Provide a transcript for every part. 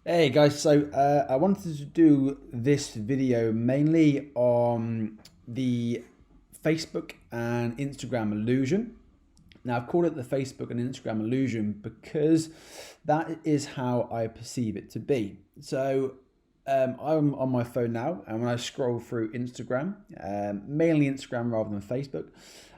Hey guys, I wanted to do this video mainly on the Facebook and Instagram illusion. Now, I've called it the Facebook and Instagram illusion because that is how I perceive it to be. I'm on my phone now, and when I scroll through Instagram, mainly Instagram rather than Facebook,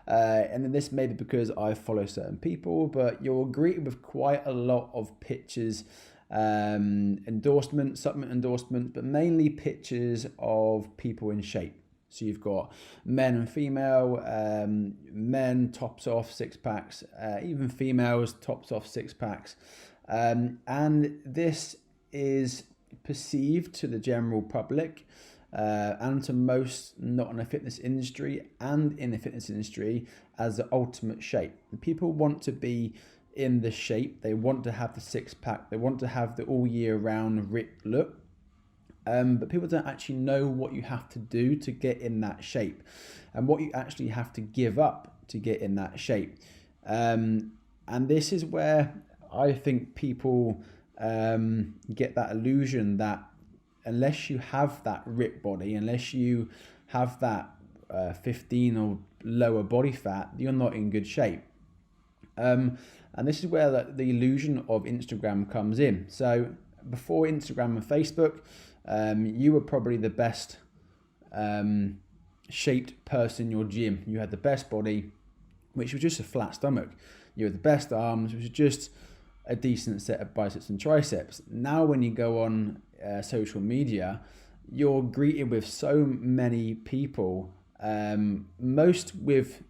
and then this may be because I follow certain people, but you're greeted with quite a lot of pictures, endorsements, supplement endorsements, but mainly pictures of people in shape. So you've got men and female, men tops off six packs, even females tops off six packs. And this is perceived to the general public and to most not in the fitness industry and in the fitness industry as the ultimate shape. People want to be in the shape, they want to have the six pack, they want to have the all year round ripped look. But people don't actually know what you have to do to get in that shape and what you actually have to give up to get in that shape. And this is where I think people get that illusion that unless you have that ripped body, unless you have that 15 or lower body fat, you're not in good shape. And this is where the illusion of Instagram comes in. So before Instagram and Facebook, you were probably the best shaped person in your gym. You had the best body, which was just a flat stomach. You had the best arms, which was just a decent set of biceps and triceps. Now when you go on social media, you're greeted with so many people, most with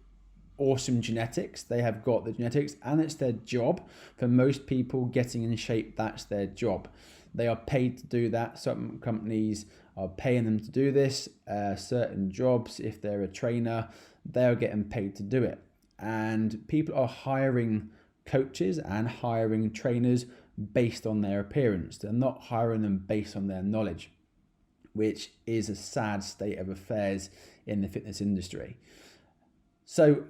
awesome genetics. They have got the genetics and it's their job. For most people, getting in shape, that's their job. They are paid to do that. Certain companies are paying them to do this. Certain jobs, if they're a trainer, they're getting paid to do it. And people are hiring coaches and hiring trainers based on their appearance. They're not hiring them based on their knowledge, which is a sad state of affairs in the fitness industry. So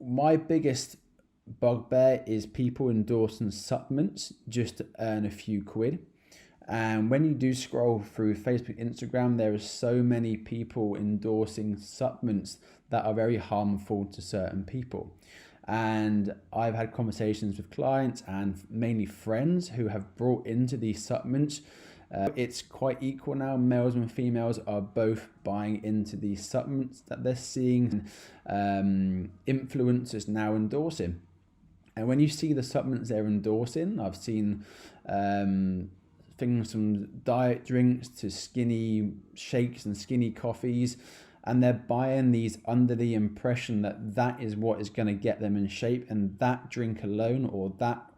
my biggest bugbear is people endorsing supplements just to earn a few quid. And when you do scroll through Facebook, Instagram, there are so many people endorsing supplements that are very harmful to certain people. And I've had conversations with clients and mainly friends who have brought into these supplements. It's quite equal now. Males and females are both buying into these supplements that they're seeing influencers now endorsing. And when you see the supplements they're endorsing, I've seen things from diet drinks to skinny shakes and skinny coffees, and they're buying these under the impression that that is what is going to get them in shape, and that drink alone or that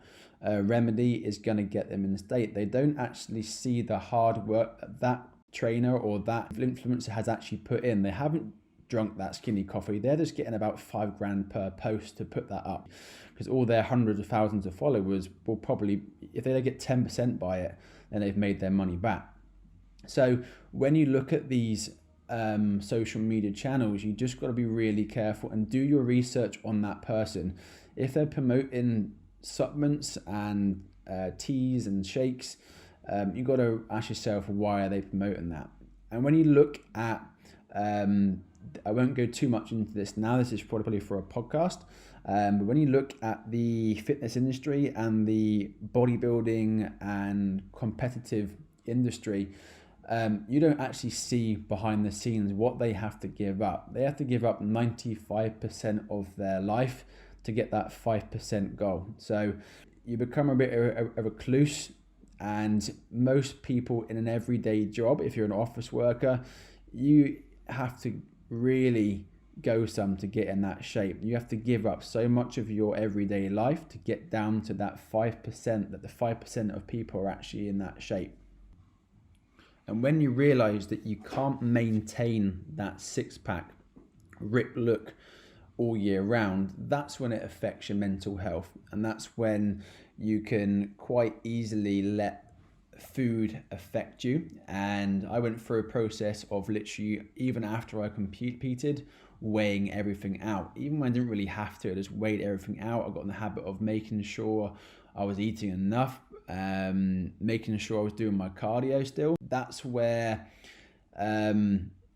remedy is going to get them in state. They don't actually see the hard work that trainer or that influencer has actually put in. They haven't drunk that skinny coffee. They're just getting about $5,000 per post to put that up, because all their hundreds of thousands of followers will probably, if they get 10% by it, then they've made their money back. So when you look at these social media channels, you just got to be really careful and do your research on that person. If they're promoting supplements and teas and shakes, you got to ask yourself, why are they promoting that? And when you look at I won't go too much into this now, this is probably for a podcast, but when you look at the fitness industry and the bodybuilding and competitive industry, you don't actually see behind the scenes what they have to give up. They have to give up 95% of their life to get that 5% goal. So you become a bit of a recluse, and most people in an everyday job, if you're an office worker, you have to really go some to get in that shape. You have to give up so much of your everyday life to get down to that 5%, that the 5% of people are actually in that shape. And when you realize that you can't maintain that six-pack ripped look all year round, that's when it affects your mental health. And that's when you can quite easily let food affect you. And I went through a process of literally, even after I competed, weighing everything out. Even when I didn't really have to, I just weighed everything out. I got in the habit of making sure I was eating enough making sure I was doing my cardio still. That's where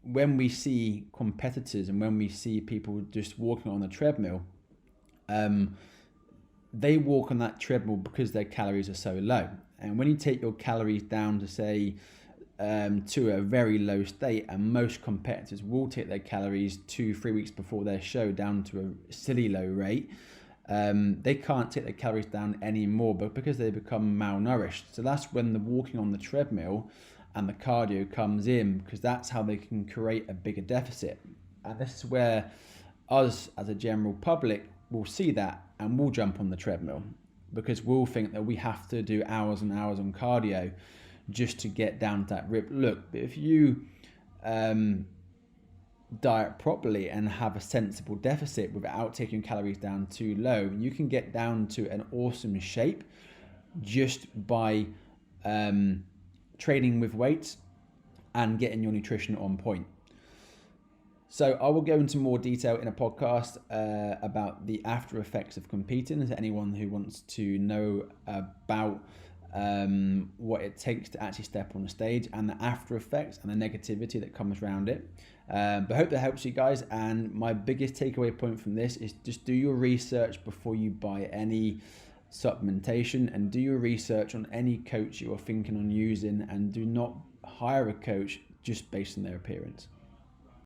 when we see competitors and when we see people just walking on the treadmill, they walk on that treadmill because their calories are so low. And when you take your calories down to say to a very low state, and most competitors will take their calories 2-3 weeks before their show down to a silly low rate, they can't take their calories down anymore, but because they become malnourished. So that's when the walking on the treadmill and the cardio comes in, because that's how they can create a bigger deficit. And this is where us as a general public will see that and we'll jump on the treadmill, because we'll think that we have to do hours and hours on cardio just to get down to that rip. Look, if you diet properly and have a sensible deficit without taking calories down too low, you can get down to an awesome shape just by training with weights and getting your nutrition on point. So I will go into more detail in a podcast about the after effects of competing. Is anyone who wants to know about what it takes to actually step on the stage and the after effects and the negativity that comes around it. But I hope that helps you guys. And my biggest takeaway point from this is just do your research before you buy any supplementation, and do your research on any coach you are thinking on using, and do not hire a coach just based on their appearance.